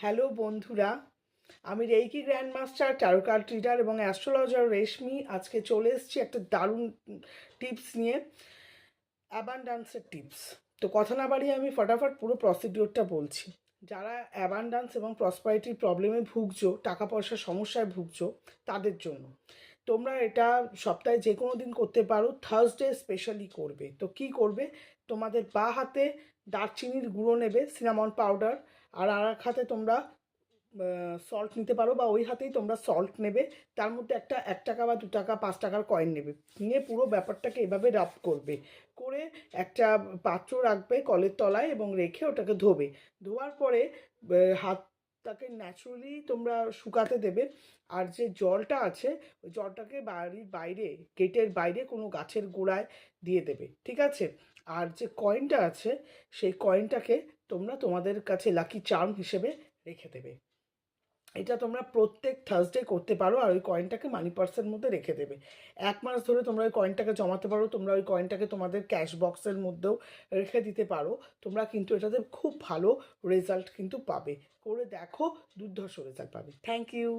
Hello বন্ধুরা, আমি reiki grand master, taro card reader এবং অ্যাস্ট্রোলজার রেশমি। আজকে চলে এসেছি একটা দারুণ টিপস নিয়ে, অ্যাবান্ডান্সের টিপস। তো কথা না বাড়িয়ে আমি ফটাফট পুরো প্রসিডিওরটা বলছি। যারা অ্যাবান্ডান্স এবং প্রসপারিটির প্রবলেমে ভুগছো, টাকা পয়সার সমস্যায় ভুগছো, তাদের জন্য তোমরা এটা সপ্তাহে যে কোনো দিন করতে পারো, থার্সডে স্পেশালি করবে। তো কি করবে, তোমাদের বা হাতে দারচিনির গুঁড়ো নেবে, সিনামন পাউডার, আর এক হাতে তোমরা সল্ট নিতে পারো, বা ওই হাতেই তোমরা সল্ট নেবে। তার মধ্যে একটা 1 টাকা বা 2 টাকা 5 টাকার কয়েন নেবে, নিয়ে পুরো ব্যাপারটাকে এভাবে রাব করবে, করে একটা পাত্র রাখবে কলের তলায় এবং রেখে ওটাকে ধোবে। ধোয়ার পরে হাতটাকে ন্যাচুরালি তোমরা শুকাতে দেবে। আর যে জলটা আছে, ওই জলটাকে বাড়ির বাইরে, গেটের বাইরে কোনো গাছের গোড়ায় দিয়ে দেবে, ঠিক আছে? আর যে কয়েনটা আছে, সেই কয়েনটাকে তোমরা তোমাদের কাছে লাকি চার্ম হিসেবে রেখে দেবে। এটা তোমরা প্রত্যেক থার্সডে করতে পারো, আর ওই কয়েনটাকে মানি পার্সের মধ্যে রেখে দেবে। 1 মাস ধরে তোমরা ওই কয়েনটাকে জমাতে পারো, তোমরা ওই কয়েনটাকে তোমাদের ক্যাশ বক্সের মধ্যেও রেখে দিতে পারো। তোমরা কিন্তু এটাতে খুব ভালো রেজাল্ট কিন্তু পাবে। করে দেখো, দুর্ধর্ষ রেজাল্ট পাবে। Thank you.